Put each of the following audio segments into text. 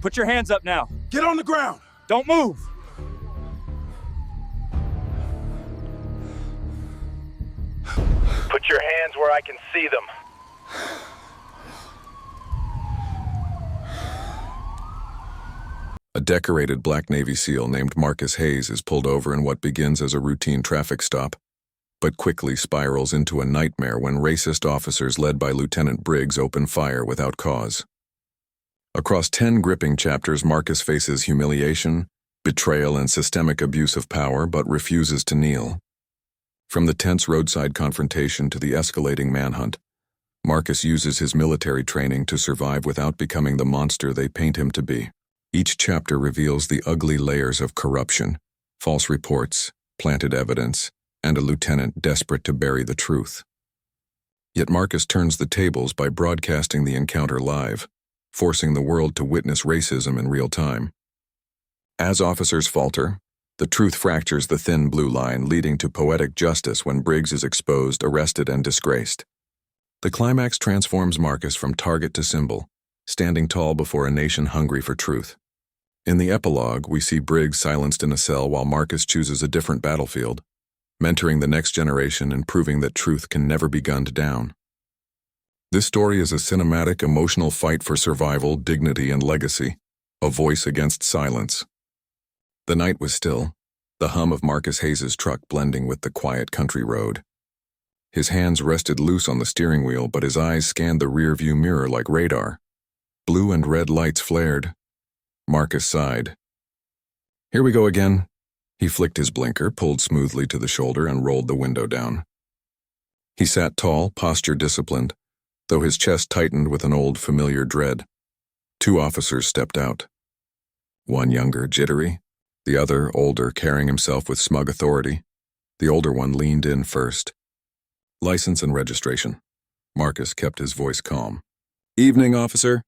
Put your hands up now. Get on the ground! Don't move. Put your hands where I can see them. A decorated black Navy SEAL named Marcus Hayes is pulled over in what begins as a routine traffic stop, but quickly spirals into a nightmare when racist officers led by Lieutenant Briggs open fire without cause. Across 10 gripping chapters, Marcus faces humiliation, betrayal, and systemic abuse of power, but refuses to kneel. From the tense roadside confrontation to the escalating manhunt, Marcus uses his military training to survive without becoming the monster they paint him to be. Each chapter reveals the ugly layers of corruption, false reports, planted evidence, and a lieutenant desperate to bury the truth. Yet Marcus turns the tables by broadcasting the encounter live, forcing the world to witness racism in real time. As officers falter, the truth fractures the thin blue line, leading to poetic justice when Briggs is exposed, arrested, and disgraced. The climax transforms Marcus from target to symbol, standing tall before a nation hungry for truth. In the epilogue, we see Briggs silenced in a cell while Marcus chooses a different battlefield, mentoring the next generation and proving that truth can never be gunned down. This story is a cinematic, emotional fight for survival, dignity, and legacy, a voice against silence. The night was still, the hum of Marcus Hayes' truck blending with the quiet country road. His hands rested loose on the steering wheel, but his eyes scanned the rearview mirror like radar. Blue and red lights flared. Marcus sighed. "Here we go again." He flicked his blinker, pulled smoothly to the shoulder, and rolled the window down. He sat tall, posture disciplined, though his chest tightened with an old, familiar dread. Two officers stepped out. One younger, jittery, the other older, carrying himself with smug authority. The older one leaned in first. "License and registration." Marcus kept his voice calm. "Evening, officer.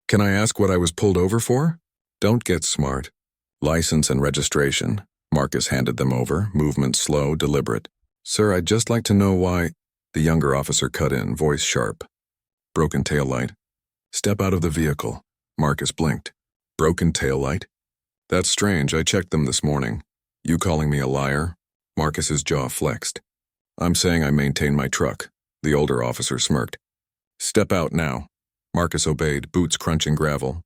Can I ask what I was pulled over for?" "Don't get smart." "License and registration." Marcus handed them over, movement slow, deliberate. "Sir, I'd just like to know why—" The younger officer cut in, voice sharp. "Broken taillight." "Step out of the vehicle." Marcus blinked. "Broken taillight? That's strange, I checked them this morning. You calling me a liar?" Marcus's jaw flexed. "I'm saying I maintain my truck." The older officer smirked. "Step out now." Marcus obeyed, boots crunching gravel.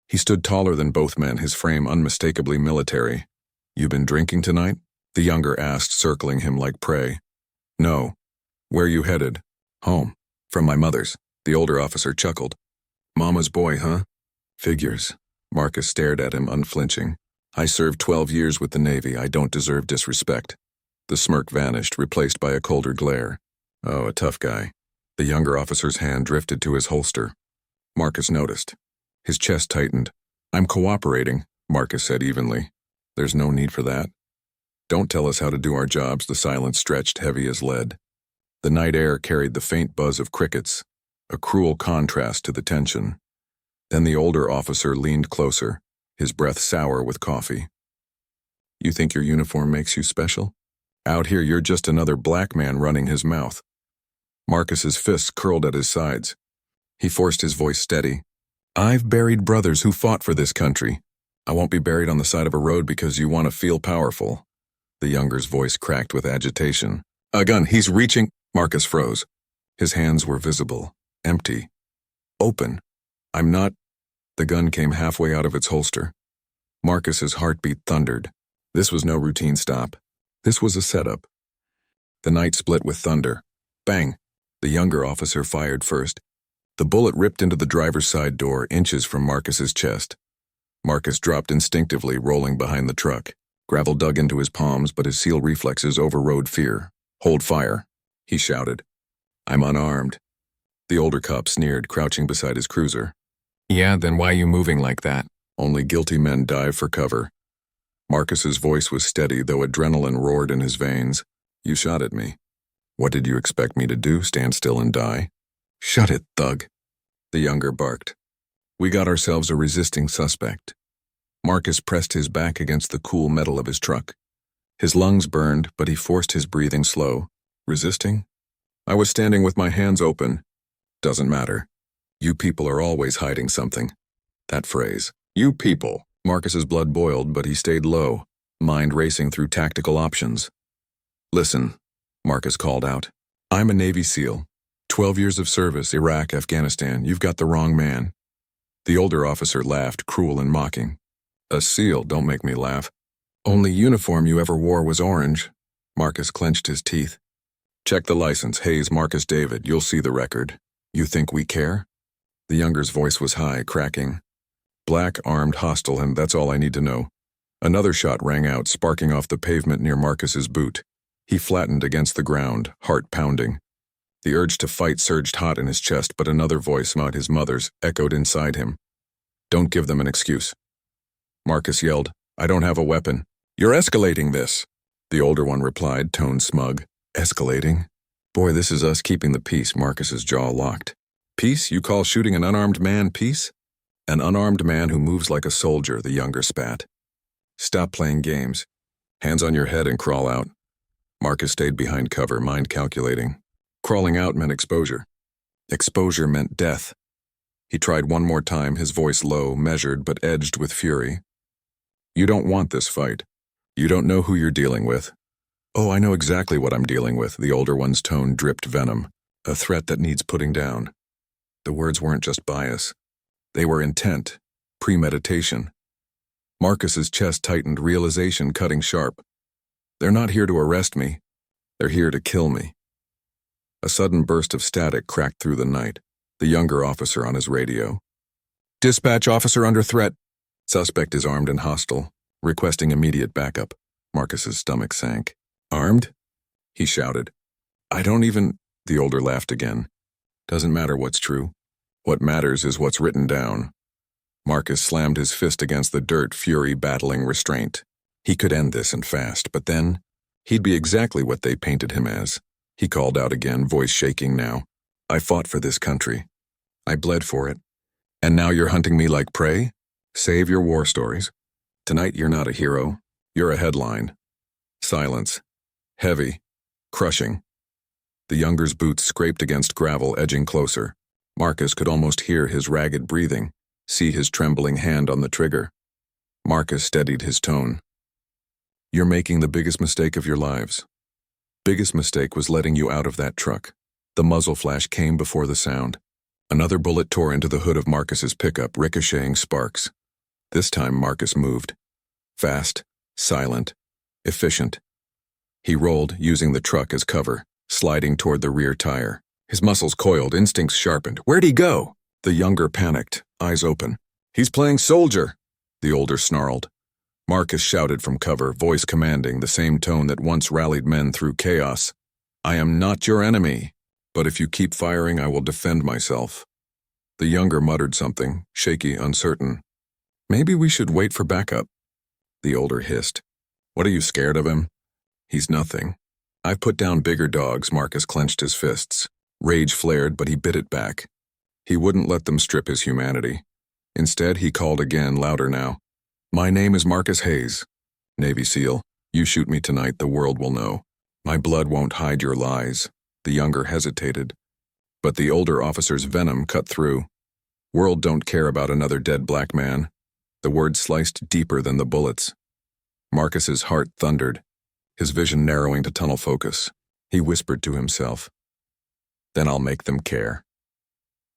He stood taller than both men, his frame unmistakably military. "You been drinking tonight?" the younger asked, circling him like prey. "No." "Where you headed?" "Home. From my mother's." The older officer chuckled. "Mama's boy, huh?" "Figures." Marcus stared at him, unflinching. "I served 12 years with the Navy. I don't deserve disrespect." The smirk vanished, replaced by a colder glare. "Oh, a tough guy." The younger officer's hand drifted to his holster. Marcus noticed. His chest tightened. "I'm cooperating," Marcus said evenly. "There's no need for that." "Don't tell us how to do our jobs." The silence stretched heavy as lead. The night air carried the faint buzz of crickets, a cruel contrast to the tension. Then the older officer leaned closer, his breath sour with coffee. "You think your uniform makes you special? Out here, you're just another black man running his mouth." Marcus's fists curled at his sides. He forced his voice steady. "I've buried brothers who fought for this country. I won't be buried on the side of a road because you want to feel powerful." The younger's voice cracked with agitation. "A gun, he's reaching—" Marcus froze. His hands were visible, empty, open. "I'm not—" The gun came halfway out of its holster. Marcus's heartbeat thundered. This was no routine stop. This was a setup. The night split with thunder. Bang! The younger officer fired first. The bullet ripped into the driver's side door, inches from Marcus's chest. Marcus dropped instinctively, rolling behind the truck. Gravel dug into his palms, but his SEAL reflexes overrode fear. "Hold fire," he shouted. "I'm unarmed." The older cop sneered, crouching beside his cruiser. "Yeah, then why you moving like that?" "Only guilty men dive for cover." Marcus's voice was steady, though adrenaline roared in his veins. "You shot at me. What did you expect me to do, stand still and die?" "Shut it, thug," the younger barked. "We got ourselves a resisting suspect." Marcus pressed his back against the cool metal of his truck. His lungs burned, but he forced his breathing slow. "Resisting? I was standing with my hands open." "Doesn't matter. You people are always hiding something." That phrase, You people. Marcus's blood boiled, but he stayed low, mind racing through tactical options. Listen, Marcus called out. I'm a Navy SEAL. 12 years of service, Iraq, Afghanistan. You've got the wrong man. The older officer laughed, cruel and mocking. A SEAL, don't make me laugh. Only uniform you ever wore was orange. Marcus clenched his teeth. Check the license, Hayes Marcus David. You'll see the record. You think we care? The younger's voice was high, cracking. Black, armed, hostile, and that's all I need to know. Another shot rang out, sparking off the pavement near Marcus's boot. He flattened against the ground, heart pounding. The urge to fight surged hot in his chest, but another voice, not his mother's, echoed inside him. Don't give them an excuse. Marcus yelled, I don't have a weapon. You're escalating this. The older one replied, tone smug. Escalating? Boy, this is us keeping the peace. Marcus's jaw locked. Peace? You call shooting an unarmed man peace? An unarmed man who moves like a soldier, the younger spat. Stop playing games. Hands on your head and crawl out. Marcus stayed behind cover, mind calculating. Crawling out meant exposure. Exposure meant death. He tried one more time, his voice low, measured, but edged with fury. You don't want this fight. You don't know who you're dealing with. Oh, I know exactly what I'm dealing with. The older one's tone dripped venom. A threat that needs putting down. The words weren't just bias. They were intent, premeditation. Marcus's chest tightened, realization cutting sharp. They're not here to arrest me. They're here to kill me. A sudden burst of static cracked through the night. The younger officer on his radio. Dispatch officer under threat. Suspect is armed and hostile, requesting immediate backup. Marcus's stomach sank. Armed? He shouted. I don't even... The older laughed again. Doesn't matter what's true. What matters is what's written down. Marcus slammed his fist against the dirt, fury battling restraint. He could end this and fast, but then he'd be exactly what they painted him as. He called out again, voice shaking now. I fought for this country. I bled for it. And now you're hunting me like prey? Save your war stories. Tonight you're not a hero. You're a headline. Silence. Heavy. Crushing. The younger's boots scraped against gravel, edging closer. Marcus could almost hear his ragged breathing, see his trembling hand on the trigger. Marcus steadied his tone. You're making the biggest mistake of your lives. Biggest mistake was letting you out of that truck. The muzzle flash came before the sound. Another bullet tore into the hood of Marcus's pickup, ricocheting sparks. This time Marcus moved. Fast, silent, efficient. He rolled, using the truck as cover, sliding toward the rear tire. His muscles coiled, instincts sharpened. Where'd he go? The younger panicked, eyes open. He's playing soldier, the older snarled. Marcus shouted from cover, voice commanding, the same tone that once rallied men through chaos. I am not your enemy, but if you keep firing, I will defend myself. The younger muttered something, shaky, uncertain. Maybe we should wait for backup. The older hissed. What are you scared of him? He's nothing. I've put down bigger dogs. Marcus clenched his fists. Rage flared, but he bit it back. He wouldn't let them strip his humanity. Instead, he called again, louder now. My name is Marcus Hayes. Navy SEAL, you shoot me tonight, the world will know. My blood won't hide your lies. The younger hesitated. But the older officer's venom cut through. World don't care about another dead black man. The words sliced deeper than the bullets. Marcus's heart thundered, his vision narrowing to tunnel focus. He whispered to himself, then I'll make them care.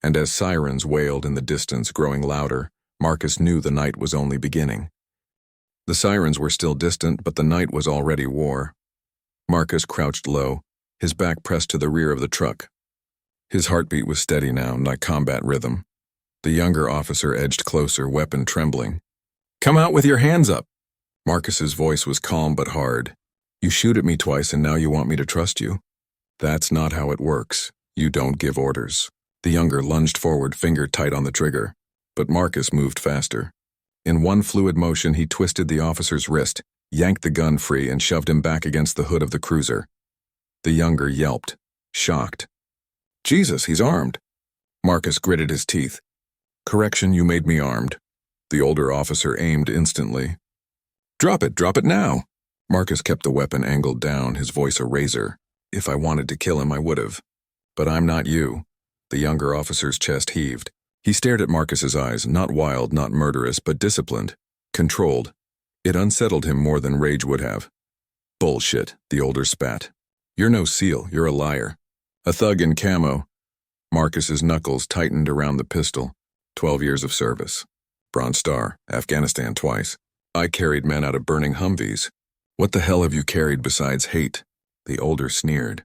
And as sirens wailed in the distance, growing louder, Marcus knew the night was only beginning. The sirens were still distant, but the night was already war. Marcus crouched low, his back pressed to the rear of the truck. His heartbeat was steady now, not combat rhythm. The younger officer edged closer, weapon trembling. Come out with your hands up! Marcus's voice was calm but hard. You shoot at me twice and now you want me to trust you? That's not how it works. You don't give orders. The younger lunged forward, finger tight on the trigger. But Marcus moved faster. In one fluid motion, he twisted the officer's wrist, yanked the gun free, and shoved him back against the hood of the cruiser. The younger yelped, shocked. Jesus, he's armed. Marcus gritted his teeth. Correction, you made me armed. The older officer aimed instantly. Drop it now. Marcus kept the weapon angled down, his voice a razor. If I wanted to kill him, I would have. But I'm not you. The younger officer's chest heaved. He stared at Marcus's eyes, not wild, not murderous, but disciplined, controlled. It unsettled him more than rage would have. Bullshit, the older spat. You're no SEAL, you're a liar. A thug in camo. Marcus's knuckles tightened around the pistol. 12 years of service. Bronze Star, Afghanistan twice. I carried men out of burning Humvees. What the hell have you carried besides hate? The older sneered.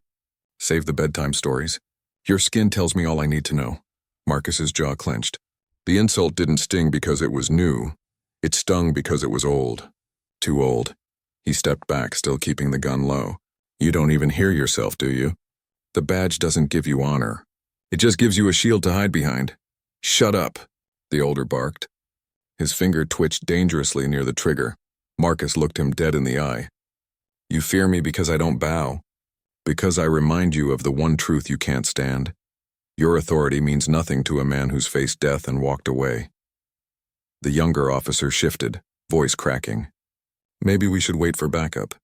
Save the bedtime stories. Your skin tells me all I need to know. Marcus's jaw clenched. The insult didn't sting because it was new. It stung because it was old. Too old. He stepped back, still keeping the gun low. You don't even hear yourself, do you? The badge doesn't give you honor. It just gives you a shield to hide behind. Shut up, the older barked. His finger twitched dangerously near the trigger. Marcus looked him dead in the eye. You fear me because I don't bow. Because I remind you of the one truth you can't stand. Your authority means nothing to a man who's faced death and walked away. The younger officer shifted, voice cracking. Maybe we should wait for backup.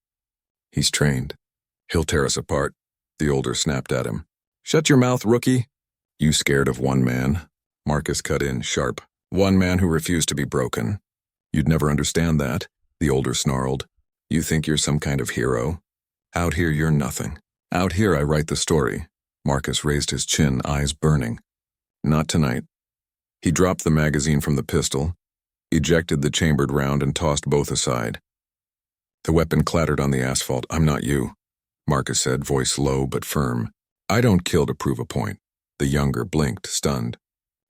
He's trained. He'll tear us apart, the older snapped at him. Shut your mouth, rookie. You scared of one man? Marcus cut in, sharp. One man who refused to be broken. You'd never understand that, the older snarled. You think you're some kind of hero? Out here you're nothing. Out here I write the story. Marcus raised his chin, eyes burning. Not tonight. He dropped the magazine from the pistol, ejected the chambered round and tossed both aside. The weapon clattered on the asphalt. I'm not you, Marcus said, voice low but firm. I don't kill to prove a point. The younger blinked, stunned.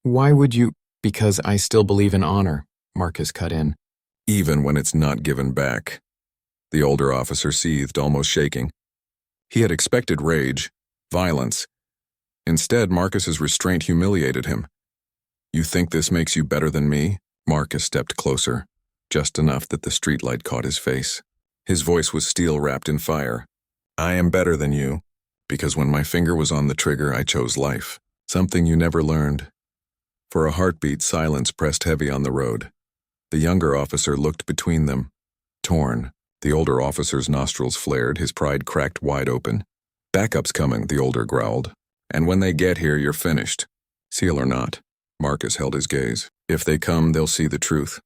Why would you? Because I still believe in honor, Marcus cut in. Even when it's not given back. The older officer seethed, almost shaking. He had expected rage, violence. Instead, Marcus's restraint humiliated him. You think this makes you better than me? Marcus stepped closer, just enough that the streetlight caught his face. His voice was steel wrapped in fire. I am better than you, because when my finger was on the trigger, I chose life. Something you never learned. For a heartbeat, silence pressed heavy on the road. The younger officer looked between them, torn. The older officer's nostrils flared, his pride cracked wide open. Backup's coming, the older growled. And when they get here, you're finished. SEAL or not. Marcus held his gaze. If they come, they'll see the truth.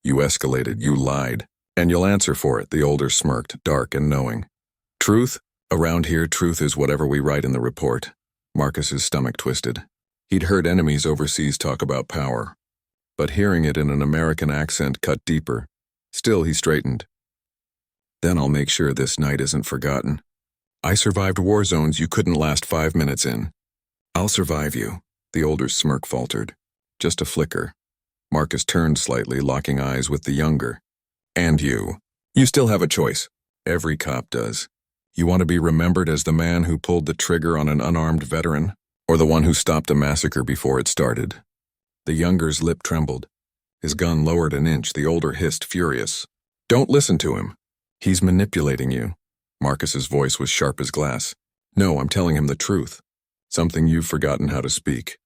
You escalated, you lied. And you'll answer for it, the older smirked, dark and knowing. Truth? Around here, truth is whatever we write in the report. Marcus's stomach twisted. He'd heard enemies overseas talk about power. But hearing it in an American accent cut deeper. Still, he straightened. Then I'll make sure this night isn't forgotten. I survived war zones you couldn't last 5 minutes in. I'll survive you, the older smirk faltered. Just a flicker. Marcus turned slightly, locking eyes with the younger. And you. You still have a choice. Every cop does. You want to be remembered as the man who pulled the trigger on an unarmed veteran, or the one who stopped a massacre before it started? The younger's lip trembled. His gun lowered an inch, the older hissed, furious. Don't listen to him. He's manipulating you. Marcus's voice was sharp as glass. No, I'm telling him the truth. Something you've forgotten how to speak.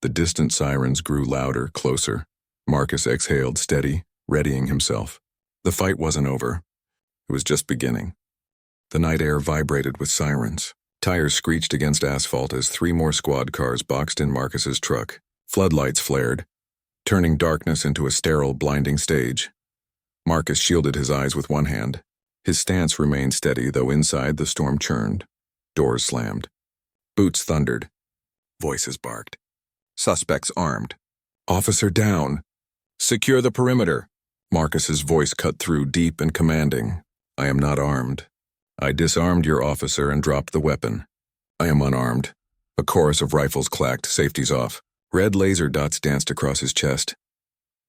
The distant sirens grew louder, closer. Marcus exhaled, steady, readying himself. The fight wasn't over. It was just beginning. The night air vibrated with sirens. Tires screeched against asphalt as 3 more squad cars boxed in Marcus's truck. Floodlights flared, turning darkness into a sterile, blinding stage. Marcus shielded his eyes with one hand. His stance remained steady, though inside the storm churned. Doors slammed. Boots thundered. Voices barked. Suspects armed. Officer down. Secure the perimeter. Marcus's voice cut through, deep and commanding. I am not armed. I disarmed your officer and dropped the weapon. I am unarmed. A chorus of rifles clacked, safeties off. Red laser dots danced across his chest.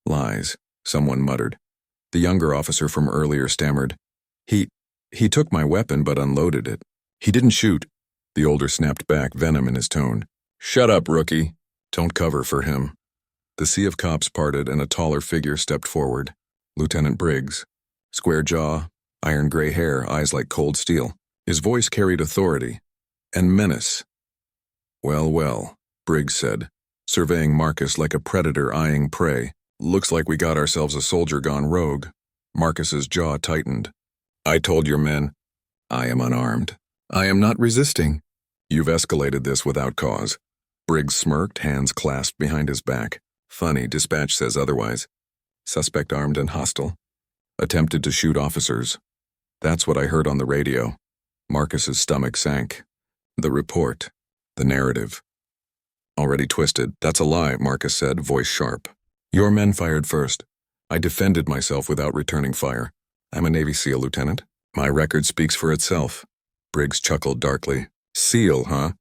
Lies, someone muttered. The younger officer from earlier stammered. He took my weapon but unloaded it. He didn't shoot. The older snapped back, venom in his tone. Shut up, rookie. Don't cover for him. The sea of cops parted and a taller figure stepped forward. Lieutenant Briggs. Square jaw, iron gray hair, eyes like cold steel. His voice carried authority and menace. Well, Briggs said, surveying Marcus like a predator eyeing prey. Looks like we got ourselves a soldier gone rogue. Marcus's jaw tightened. I told your men, I am unarmed. I am not resisting. You've escalated this without cause. Briggs smirked, hands clasped behind his back. Funny, dispatch says otherwise. Suspect armed and hostile. Attempted to shoot officers. That's what I heard on the radio. Marcus's stomach sank. The report. The narrative. Already twisted. That's a lie, Marcus said, voice sharp. Your men fired first. I defended myself without returning fire. I'm a Navy SEAL, Lieutenant. My record speaks for itself. Briggs chuckled darkly. SEAL, huh?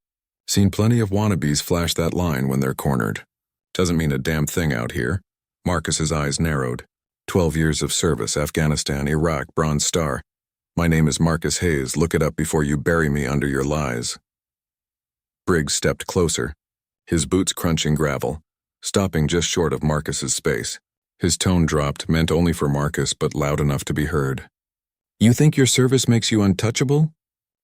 Seen plenty of wannabes flash that line when they're cornered. Doesn't mean a damn thing out here. Marcus's eyes narrowed. 12 years of service, Afghanistan, Iraq, Bronze Star. My name is Marcus Hayes. Look it up before you bury me under your lies. Briggs stepped closer, his boots crunching gravel, stopping just short of Marcus's space. His tone dropped, meant only for Marcus, but loud enough to be heard. You think your service makes you untouchable?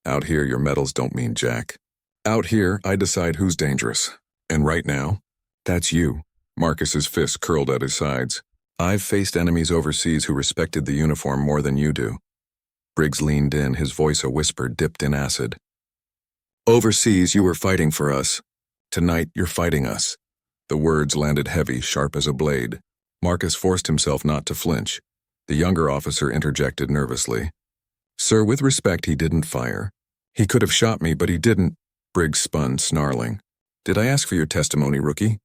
Out here, your medals don't mean jack. Out here, I decide who's dangerous. And right now, that's you. Marcus's fists curled at his sides. I've faced enemies overseas who respected the uniform more than you do. Briggs leaned in, his voice a whisper dipped in acid. Overseas, you were fighting for us. Tonight, you're fighting us. The words landed heavy, sharp as a blade. Marcus forced himself not to flinch. The younger officer interjected nervously. Sir, with respect, he didn't fire. He could have shot me, but he didn't. Briggs spun, snarling. Did I ask for your testimony, rookie?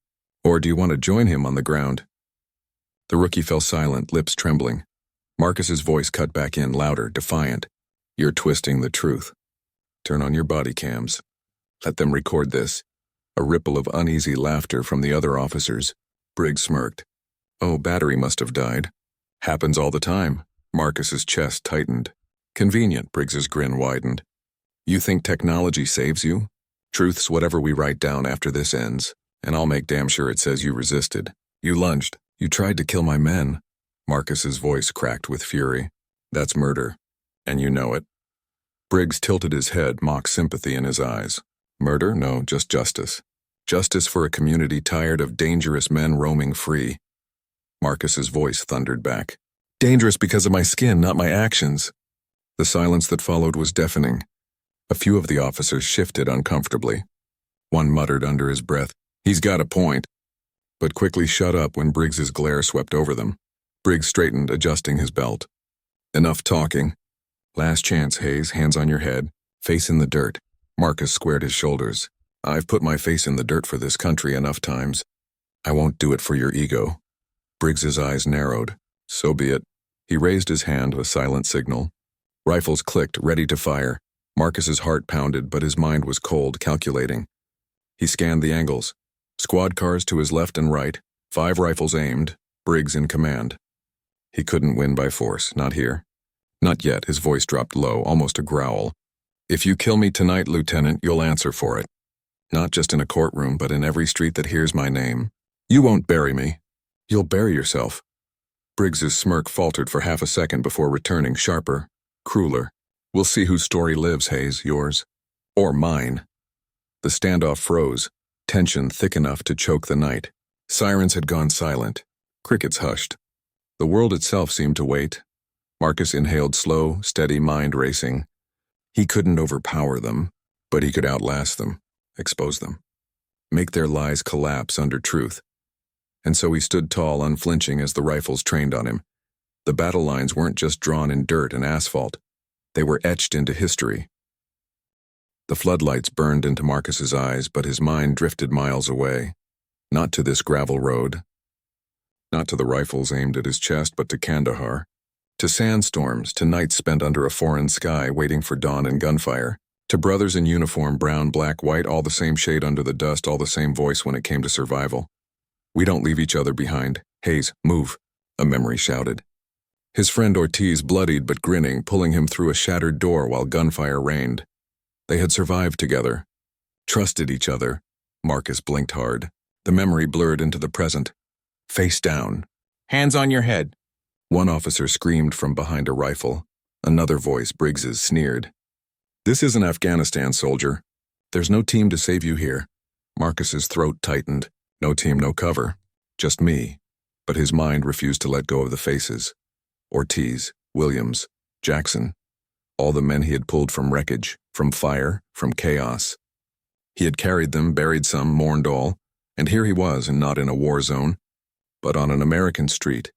Or do you want to join him on the ground? The rookie fell silent, lips trembling. Marcus's voice cut back in, louder, defiant. You're twisting the truth. Turn on your body cams. Let them record this. A ripple of uneasy laughter from the other officers. Briggs smirked. Oh, battery must have died. Happens all the time. Marcus's chest tightened. Convenient, Briggs's grin widened. You think technology saves you? Truth's whatever we write down after this ends, and I'll make damn sure it says you resisted. You lunged. You tried to kill my men. Marcus's voice cracked with fury. That's murder. And you know it. Briggs tilted his head, mock sympathy in his eyes. Murder? No, just justice. Justice for a community tired of dangerous men roaming free. Marcus's voice thundered back. Dangerous because of my skin, not my actions. The silence that followed was deafening. A few of the officers shifted uncomfortably. One muttered under his breath, He's got a point, but quickly shut up when Briggs's glare swept over them. Briggs straightened, adjusting his belt. Enough talking. Last chance, Hayes, hands on your head, face in the dirt. Marcus squared his shoulders. I've put my face in the dirt for this country enough times. I won't do it for your ego. Briggs's eyes narrowed. So be it. He raised his hand, a silent signal. Rifles clicked, ready to fire. Marcus's heart pounded, but his mind was cold, calculating. He scanned the angles. Squad cars to his left and right, 5 rifles aimed, Briggs in command. He couldn't win by force, not here. Not yet, his voice dropped low, almost a growl. If you kill me tonight, Lieutenant, you'll answer for it. Not just in a courtroom, but in every street that hears my name. You won't bury me. You'll bury yourself. Briggs's smirk faltered for half a second before returning, sharper, crueler. We'll see whose story lives, Hayes, yours. Or mine. The standoff froze, tension thick enough to choke the night. Sirens had gone silent. Crickets hushed. The world itself seemed to wait. Marcus inhaled slow, steady, mind racing. He couldn't overpower them, but he could outlast them, expose them, make their lies collapse under truth. And so he stood tall, unflinching as the rifles trained on him. The battle lines weren't just drawn in dirt and asphalt. They were etched into history. The floodlights burned into Marcus's eyes, but his mind drifted miles away. Not to this gravel road. Not to the rifles aimed at his chest, but to Kandahar. To sandstorms, to nights spent under a foreign sky waiting for dawn and gunfire. To brothers in uniform, brown, black, white, all the same shade under the dust, all the same voice when it came to survival. We don't leave each other behind. Hayes, move, a memory shouted. His friend Ortiz, bloodied but grinning, pulling him through a shattered door while gunfire rained. They had survived together. Trusted each other. Marcus blinked hard. The memory blurred into the present. Face down. Hands on your head. One officer screamed from behind a rifle. Another voice, Briggs's, sneered. This isn't Afghanistan, soldier. There's no team to save you here. Marcus's throat tightened. No team, no cover. Just me. But his mind refused to let go of the faces. Ortiz, Williams, Jackson. All the men he had pulled from wreckage, from fire, from chaos. He had carried them, buried some, mourned all, and here he was, and not in a war zone, but on an American street,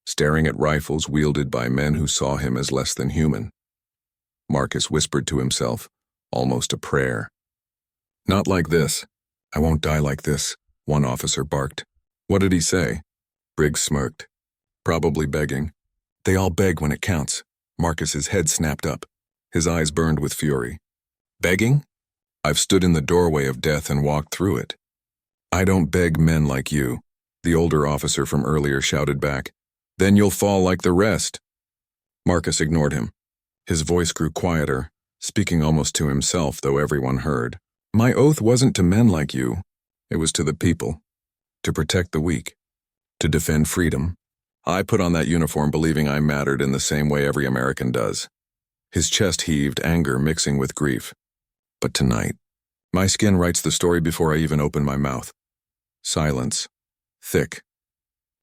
staring at rifles wielded by men who saw him as less than human. Marcus whispered to himself, almost a prayer. "Not like this. I won't die like this," one officer barked. "What did he say?" Briggs smirked. "Probably begging. They all beg when it counts." Marcus's head snapped up. His eyes burned with fury. "Begging? I've stood in the doorway of death and walked through it. I don't beg men like you," the older officer from earlier shouted back. "Then you'll fall like the rest." Marcus ignored him. His voice grew quieter, speaking almost to himself, though everyone heard. "My oath wasn't to men like you. It was to the people. To protect the weak. To defend freedom. I put on that uniform believing I mattered in the same way every American does." His chest heaved, anger mixing with grief. "But tonight, my skin writes the story before I even open my mouth." Silence. Thick.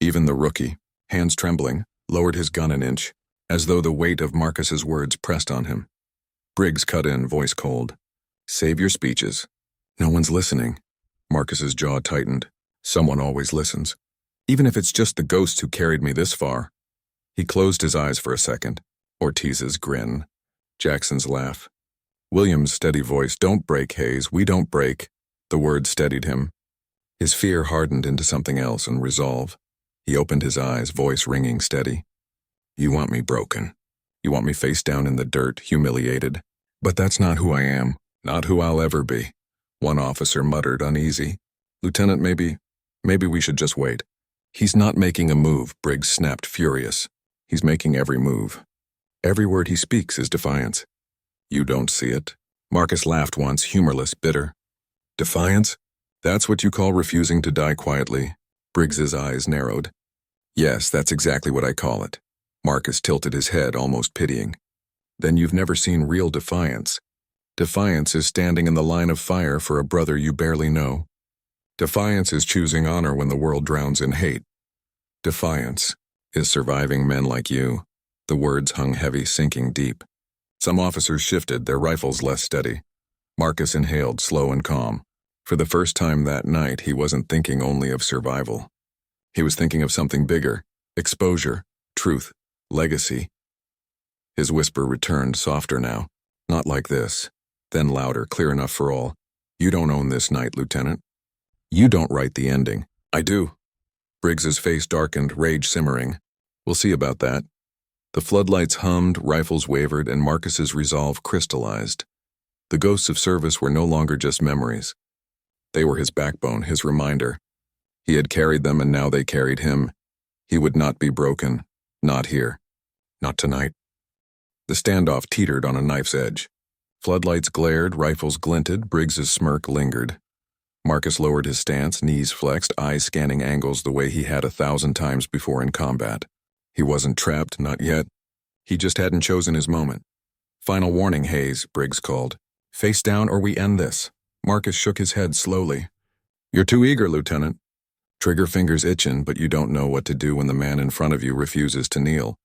Even the rookie, hands trembling, lowered his gun an inch, as though the weight of Marcus's words pressed on him. Briggs cut in, voice cold. "Save your speeches. No one's listening." Marcus's jaw tightened. "Someone always listens. Even if it's just the ghosts who carried me this far." He closed his eyes for a second. Ortiz's grin. Jackson's laugh. William's steady voice. "Don't break, Hayes. We don't break." The words steadied him. His fear hardened into something else and resolve. He opened his eyes, voice ringing steady. "You want me broken. You want me face down in the dirt, humiliated. But that's not who I am. Not who I'll ever be." One officer muttered, uneasy. "Lieutenant, maybe we should just wait." "He's not making a move," Briggs snapped, furious. "He's making every move. Every word he speaks is defiance." "You don't see it." Marcus laughed once, humorless, bitter. "Defiance? That's what you call refusing to die quietly?" Briggs's eyes narrowed. "Yes, that's exactly what I call it." Marcus tilted his head, almost pitying. "Then you've never seen real defiance. Defiance is standing in the line of fire for a brother you barely know. Defiance is choosing honor when the world drowns in hate. Defiance is surviving men like you." The words hung heavy, sinking deep. Some officers shifted, their rifles less steady. Marcus inhaled, slow and calm. For the first time that night, he wasn't thinking only of survival. He was thinking of something bigger: exposure, truth, legacy. His whisper returned, softer now. "Not like this." Then louder, clear enough for all. "You don't own this night, Lieutenant. You don't write the ending." "I do." Briggs's face darkened, rage simmering. "We'll see about that." The floodlights hummed, rifles wavered, and Marcus's resolve crystallized. The ghosts of service were no longer just memories. They were his backbone, his reminder. He had carried them, and now they carried him. He would not be broken. Not here. Not tonight. The standoff teetered on a knife's edge. Floodlights glared, rifles glinted, Briggs's smirk lingered. Marcus lowered his stance, knees flexed, eyes scanning angles the way he had 1,000 times before in combat. He wasn't trapped, not yet. He just hadn't chosen his moment. "Final warning, Hayes," Briggs called. "Face down or we end this." Marcus shook his head slowly. "You're too eager, Lieutenant. Trigger fingers itching, but you don't know what to do when the man in front of you refuses to kneel."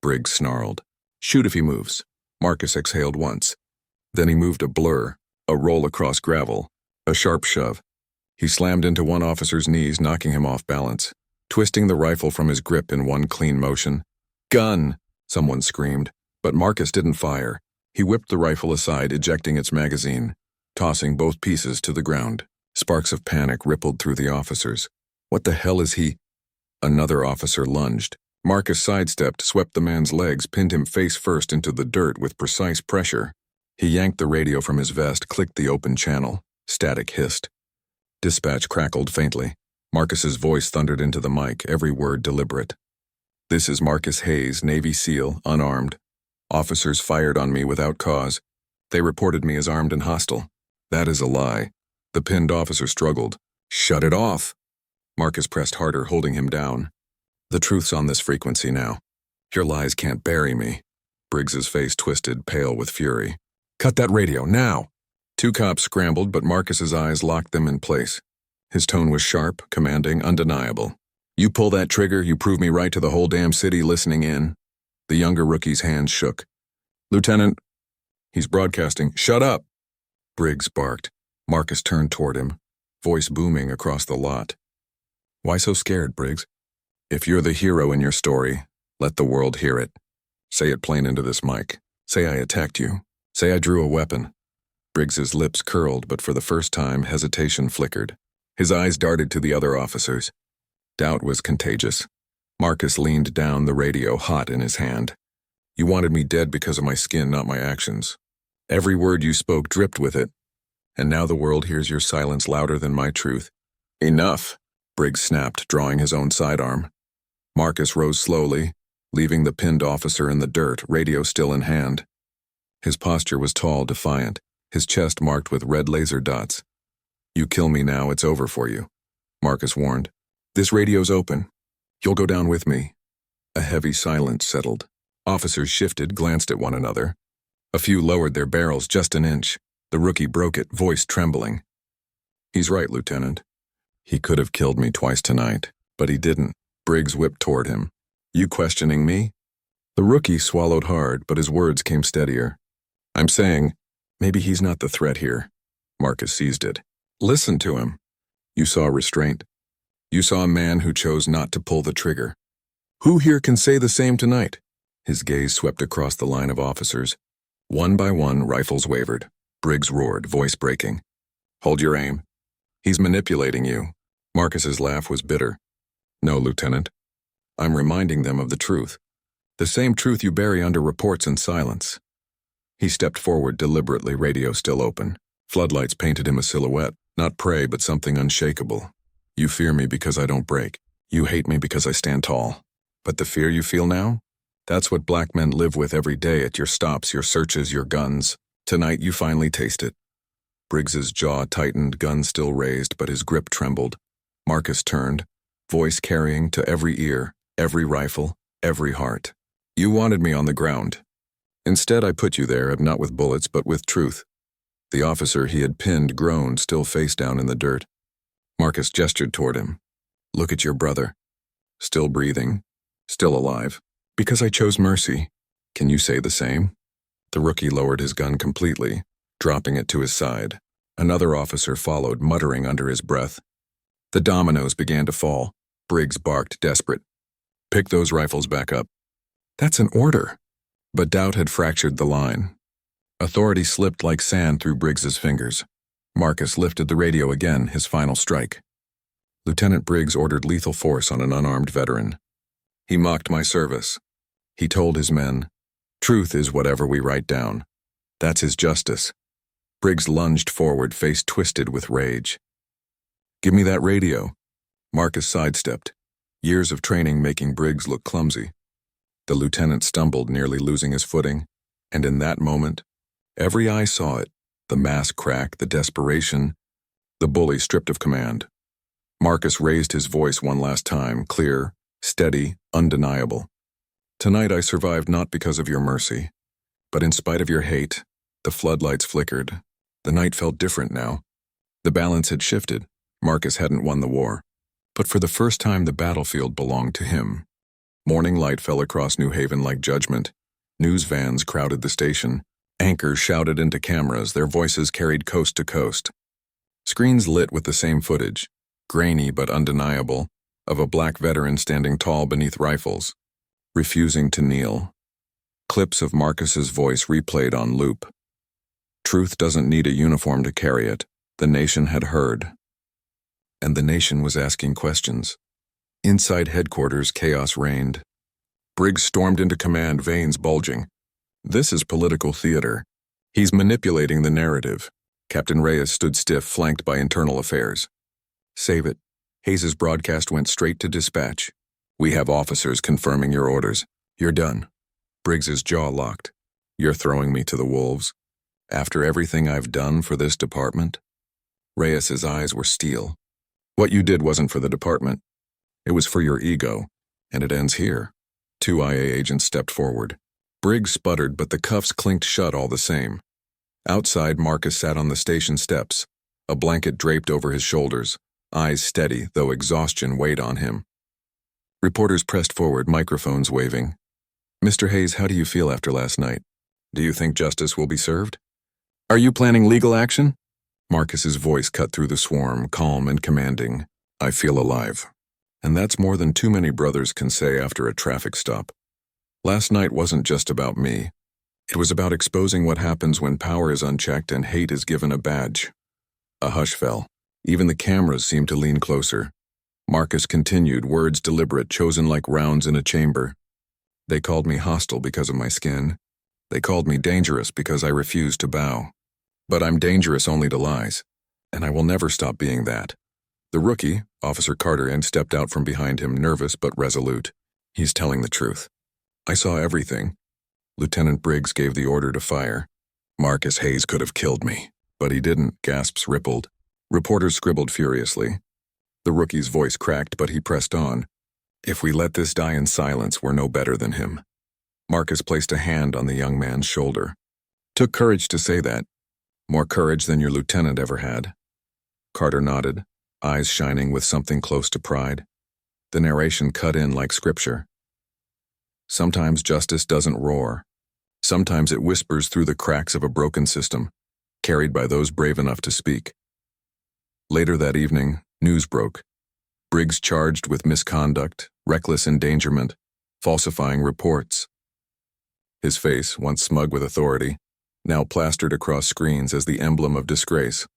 Briggs snarled. "Shoot if he moves." Marcus exhaled once. Then he moved a blur, a roll across gravel, a sharp shove. He slammed into one officer's knees, knocking him off balance, twisting the rifle from his grip in one clean motion. "Gun!" someone screamed, but Marcus didn't fire. He whipped the rifle aside, ejecting its magazine, tossing both pieces to the ground. Sparks of panic rippled through the officers. "What the hell is he?" Another officer lunged. Marcus sidestepped, swept the man's legs, pinned him face first into the dirt with precise pressure. He yanked the radio from his vest, clicked the open channel. Static hissed. Dispatch crackled faintly. Marcus's voice thundered into the mic, every word deliberate. "This is Marcus Hayes, Navy SEAL, unarmed. Officers fired on me without cause. They reported me as armed and hostile." "That is a lie." The pinned officer struggled. "Shut it off." Marcus pressed harder, holding him down. "The truth's on this frequency now. Your lies can't bury me." Briggs's face twisted, pale with fury. "Cut that radio, now!" Two cops scrambled, but Marcus's eyes locked them in place. His tone was sharp, commanding, undeniable. "You pull that trigger, you prove me right to the whole damn city listening in." The younger rookie's hands shook. "Lieutenant..." "He's broadcasting. Shut up!" Briggs barked. Marcus turned toward him, voice booming across the lot. Why so scared, Briggs? If you're the hero in your story, let the world hear it. Say it plain into this mic. Say I attacked you. Say I drew a weapon. Briggs's lips curled, but for the first time, hesitation flickered. His eyes darted to the other officers. Doubt was contagious. Marcus leaned down, the radio hot in his hand. You wanted me dead because of my skin, not my actions. Every word you spoke dripped with it. And now the world hears your silence louder than my truth. Enough, Briggs snapped, drawing his own sidearm. Marcus rose slowly, leaving the pinned officer in the dirt, radio still in hand. His posture was tall, defiant, his chest marked with red laser dots. You kill me now, it's over for you, Marcus warned. This radio's open. You'll go down with me. A heavy silence settled. Officers shifted, glanced at one another. A few lowered their barrels just an inch. The rookie broke it, voice trembling. He's right, Lieutenant. He could have killed me twice tonight, but he didn't. Briggs whipped toward him. You questioning me? The rookie swallowed hard, but his words came steadier. I'm saying, maybe he's not the threat here. Marcus seized it. Listen to him. You saw restraint. You saw a man who chose not to pull the trigger. Who here can say the same tonight? His gaze swept across the line of officers. One by one, rifles wavered. Briggs roared, voice breaking. Hold your aim. He's manipulating you. Marcus's laugh was bitter. No, Lieutenant. I'm reminding them of the truth. The same truth you bury under reports and silence. He stepped forward deliberately, radio still open. Floodlights painted him a silhouette, not prey but something unshakable. You fear me because I don't break. You hate me because I stand tall. But the fear you feel now? That's what black men live with every day at your stops, your searches, your guns. Tonight you finally taste it. Briggs's jaw tightened, gun still raised, but his grip trembled. Marcus turned, voice carrying to every ear, every rifle, every heart. You wanted me on the ground. Instead I put you there, not with bullets, but with truth. The officer he had pinned groaned, still face down in the dirt. Marcus gestured toward him. Look at your brother. Still breathing. Still alive. Because I chose mercy. Can you say the same? The rookie lowered his gun completely, dropping it to his side. Another officer followed, muttering under his breath. The dominoes began to fall. Briggs barked, desperate. Pick those rifles back up. That's an order. But doubt had fractured the line. Authority slipped like sand through Briggs's fingers. Marcus lifted the radio again, his final strike. Lieutenant Briggs ordered lethal force on an unarmed veteran. He mocked my service. He told his men, truth is whatever we write down. That's his justice. Briggs lunged forward, face twisted with rage. Give me that radio. Marcus sidestepped, years of training making Briggs look clumsy. The lieutenant stumbled, nearly losing his footing, and in that moment, every eye saw it, the mask crack, the desperation, the bully stripped of command. Marcus raised his voice one last time, clear, steady, undeniable. Tonight I survived not because of your mercy, but in spite of your hate. The floodlights flickered. The night felt different now. The balance had shifted. Marcus hadn't won the war. But for the first time the battlefield belonged to him. Morning light fell across New Haven like judgment. News vans crowded the station. Anchors shouted into cameras, their voices carried coast to coast. Screens lit with the same footage, grainy but undeniable, of a black veteran standing tall beneath rifles, refusing to kneel. Clips of Marcus's voice replayed on loop. Truth doesn't need a uniform to carry it. The nation had heard. And the nation was asking questions. Inside headquarters, chaos reigned. Briggs stormed into command, veins bulging. This is political theater. He's manipulating the narrative. Captain Reyes stood stiff, flanked by internal affairs. Save it. Hayes's broadcast went straight to dispatch. We have officers confirming your orders. You're done. Briggs's jaw locked. You're throwing me to the wolves? After everything I've done for this department? Reyes's eyes were steel. What you did wasn't for the department. It was for your ego, and it ends here. 2 IA agents stepped forward. Briggs sputtered, but the cuffs clinked shut all the same. Outside, Marcus sat on the station steps, a blanket draped over his shoulders, eyes steady, though exhaustion weighed on him. Reporters pressed forward, microphones waving. Mr. Hayes, how do you feel after last night? Do you think justice will be served? Are you planning legal action? Marcus's voice cut through the swarm, calm and commanding. "I feel alive." And that's more than too many brothers can say after a traffic stop. Last night wasn't just about me. It was about exposing what happens when power is unchecked and hate is given a badge. A hush fell. Even the cameras seemed to lean closer. Marcus continued, words deliberate, chosen like rounds in a chamber. "They called me hostile because of my skin. They called me dangerous because I refused to bow. But I'm dangerous only to lies, and I will never stop being that." The rookie, Officer Carter, stepped out from behind him, nervous but resolute. "He's telling the truth. I saw everything." Lieutenant Briggs gave the order to fire. "Marcus Hayes could have killed me, but he didn't," gasps rippled. Reporters scribbled furiously. The rookie's voice cracked, but he pressed on. "If we let this die in silence, we're no better than him." Marcus placed a hand on the young man's shoulder. "Took courage to say that. More courage than your lieutenant ever had." Carter nodded, eyes shining with something close to pride. The narration cut in like scripture. Sometimes justice doesn't roar. Sometimes it whispers through the cracks of a broken system, carried by those brave enough to speak. Later that evening, news broke. Briggs charged with misconduct, reckless endangerment, falsifying reports. His face, once smug with authority, now plastered across screens as the emblem of disgrace.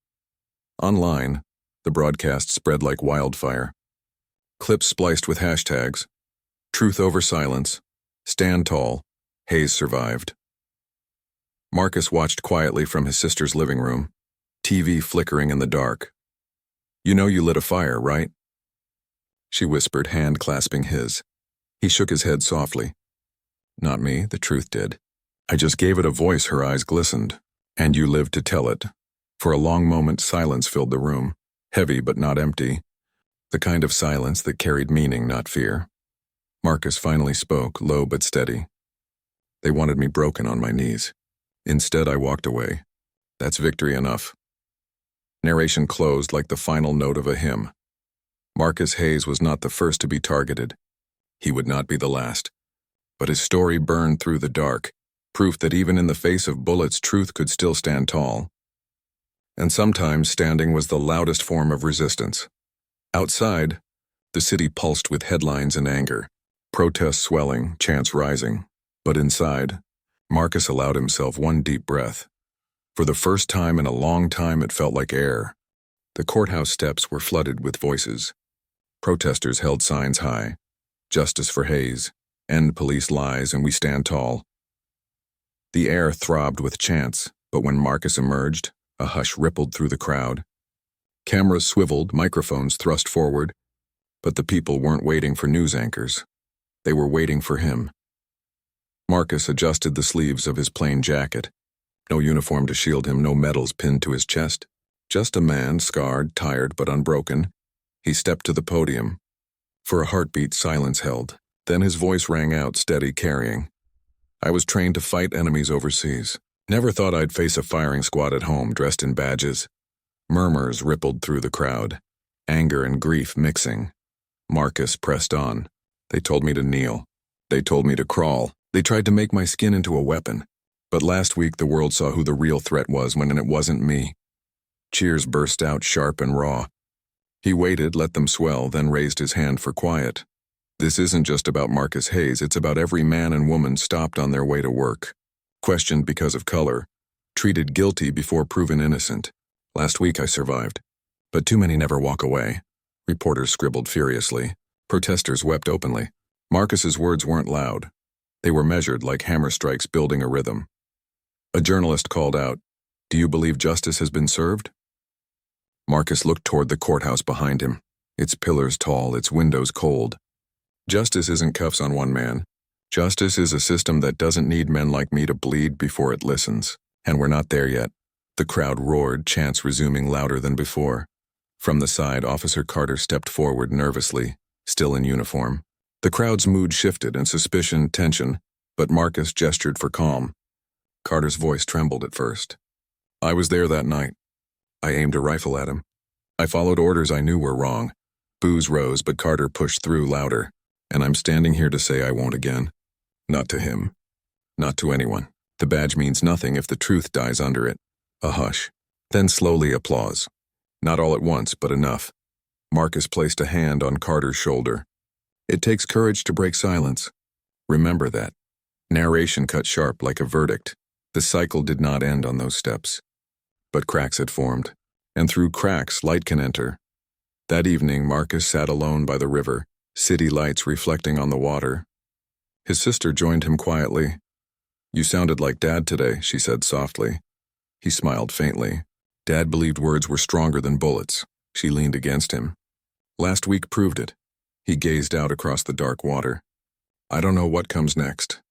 Online, the broadcast spread like wildfire. Clips spliced with hashtags: "Truth over silence," "Stand tall," "Hayes survived." Marcus watched quietly from his sister's living room, TV flickering in the dark. "You know you lit a fire, right?" she whispered, hand clasping his. He shook his head softly. "Not me, the truth did. I just gave it a voice." Her eyes glistened. "And you lived to tell it." For a long moment, silence filled the room, heavy but not empty. The kind of silence that carried meaning, not fear. Marcus finally spoke, low but steady. "They wanted me broken on my knees. Instead, I walked away. That's victory enough." Narration closed like the final note of a hymn. Marcus Hayes was not the first to be targeted. He would not be the last. But his story burned through the dark, proof that even in the face of bullets, truth could still stand tall. And sometimes standing was the loudest form of resistance. Outside, the city pulsed with headlines and anger, protests swelling, chants rising. But inside, Marcus allowed himself one deep breath. For the first time in a long time, it felt like air. The courthouse steps were flooded with voices. Protesters held signs high: "Justice for Hayes," "End police lies and we stand tall." The air throbbed with chants, but when Marcus emerged, a hush rippled through the crowd. Cameras swiveled, microphones thrust forward, but the people weren't waiting for news anchors. They were waiting for him. Marcus adjusted the sleeves of his plain jacket. No uniform to shield him, no medals pinned to his chest. Just a man, scarred, tired, but unbroken. He stepped to the podium. For a heartbeat, silence held. Then his voice rang out, steady, carrying. "I was trained to fight enemies overseas. Never thought I'd face a firing squad at home, dressed in badges." Murmurs rippled through the crowd, anger and grief mixing. Marcus pressed on. "They told me to kneel. They told me to crawl. They tried to make my skin into a weapon. But last week the world saw who the real threat was when it wasn't me." Cheers burst out, sharp and raw. He waited, let them swell, then raised his hand for quiet. "This isn't just about Marcus Hayes, it's about every man and woman stopped on their way to work. Questioned because of color. Treated guilty before proven innocent. Last week I survived. But too many never walk away." Reporters scribbled furiously. Protesters wept openly. Marcus's words weren't loud. They were measured like hammer strikes building a rhythm. A journalist called out, "Do you believe justice has been served?" Marcus looked toward the courthouse behind him, its pillars tall, its windows cold. "Justice isn't cuffs on one man. Justice is a system that doesn't need men like me to bleed before it listens. And we're not there yet." The crowd roared, chants resuming louder than before. From the side, Officer Carter stepped forward nervously, still in uniform. The crowd's mood shifted and suspicion, tension, but Marcus gestured for calm. Carter's voice trembled at first. "I was there that night. I aimed a rifle at him. I followed orders I knew were wrong." Boos rose, but Carter pushed through louder. "And I'm standing here to say I won't again. Not to him. Not to anyone. The badge means nothing if the truth dies under it." A hush. Then slowly applause. Not all at once, but enough. Marcus placed a hand on Carter's shoulder. It takes courage to break silence. Remember that. Narration cut sharp like a verdict. The cycle did not end on those steps. But cracks had formed, and through cracks light can enter. That evening, Marcus sat alone by the river, city lights reflecting on the water. His sister joined him quietly. "You sounded like Dad today," she said softly. He smiled faintly. Dad believed words were stronger than bullets. She leaned against him. "Last week proved it." He gazed out across the dark water. "I don't know what comes next,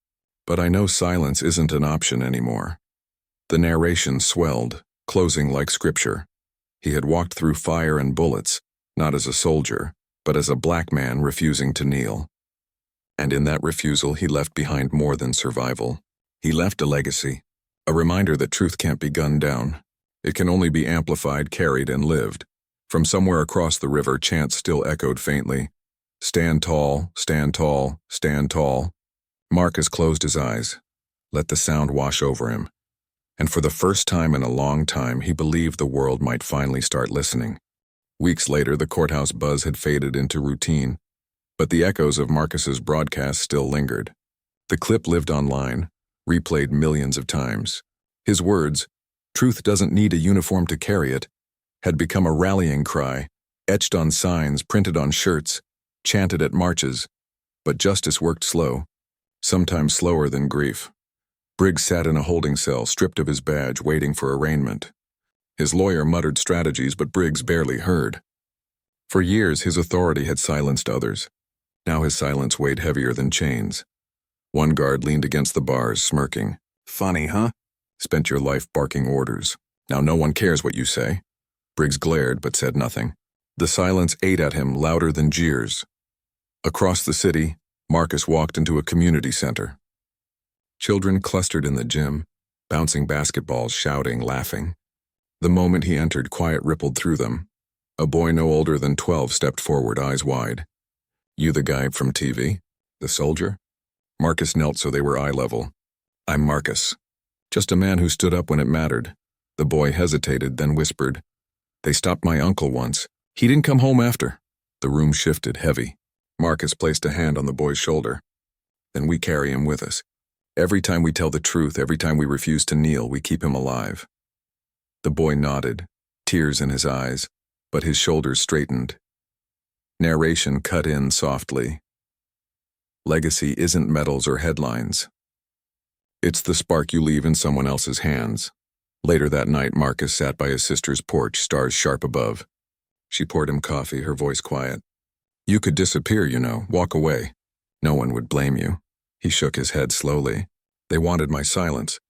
but I know silence isn't an option anymore." The narration swelled, closing like scripture. He had walked through fire and bullets, not as a soldier, but as a black man refusing to kneel. And in that refusal, he left behind more than survival. He left a legacy, a reminder that truth can't be gunned down. It can only be amplified, carried, and lived. From somewhere across the river, chants still echoed faintly. "Stand tall, stand tall, stand tall." Marcus closed his eyes. Let the sound wash over him. And for the first time in a long time, he believed the world might finally start listening. Weeks later, the courthouse buzz had faded into routine, but the echoes of Marcus's broadcast still lingered. The clip lived online, replayed millions of times. His words, "Truth doesn't need a uniform to carry it," had become a rallying cry, etched on signs, printed on shirts, chanted at marches. But justice worked slow, sometimes slower than grief. Briggs sat in a holding cell, stripped of his badge, waiting for arraignment. His lawyer muttered strategies, but Briggs barely heard. For years, his authority had silenced others. Now his silence weighed heavier than chains. One guard leaned against the bars, smirking. "Funny, huh? Spent your life barking orders. Now no one cares what you say." Briggs glared, but said nothing. The silence ate at him louder than jeers. Across the city, Marcus walked into a community center. Children clustered in the gym, bouncing basketballs, shouting, laughing. The moment he entered, quiet rippled through them. A boy no older than 12 stepped forward, eyes wide. "You the guy from TV? The soldier?" Marcus knelt so they were eye level. "I'm Marcus. Just a man who stood up when it mattered." The boy hesitated, then whispered, "They stopped my uncle once. He didn't come home after." The room shifted, heavy. Marcus placed a hand on the boy's shoulder. "Then we carry him with us. Every time we tell the truth, every time we refuse to kneel, we keep him alive." The boy nodded, tears in his eyes, but his shoulders straightened. Narration cut in softly. Legacy isn't medals or headlines. It's the spark you leave in someone else's hands. Later that night, Marcus sat by his sister's porch, stars sharp above. She poured him coffee, her voice quiet. "You could disappear, walk away. No one would blame you." He shook his head slowly. "They wanted my silence.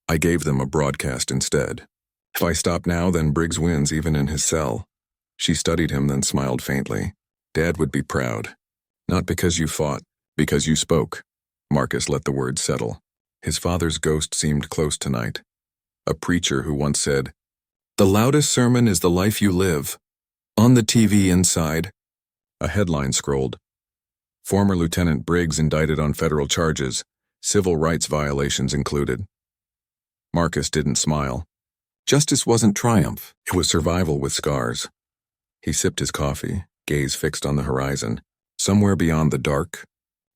I gave them a broadcast instead. If I stop now, then Briggs wins even in his cell." She studied him, then smiled faintly. "Dad would be proud. Not because you fought, because you spoke." Marcus let the words settle. His father's ghost seemed close tonight. A preacher who once said, "The loudest sermon is the life you live. On the TV inside." A headline scrolled. "Former Lieutenant Briggs indicted on federal charges, civil rights violations included." Marcus didn't smile. Justice wasn't triumph, it was survival with scars. He sipped his coffee, gaze fixed on the horizon. Somewhere beyond the dark,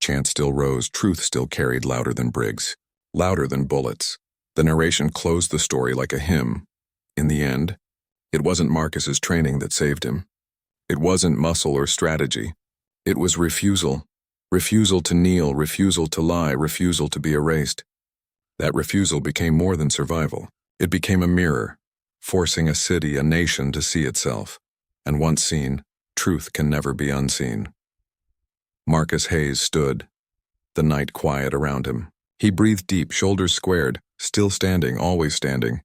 chant still rose, truth still carried louder than Briggs, louder than bullets. The narration closed the story like a hymn. In the end, it wasn't Marcus's training that saved him. It wasn't muscle or strategy. It was refusal. Refusal to kneel, refusal to lie, refusal to be erased. That refusal became more than survival. It became a mirror, forcing a city, a nation to see itself. And once seen, truth can never be unseen. Marcus Hayes stood, the night quiet around him. He breathed deep, shoulders squared, still standing, always standing.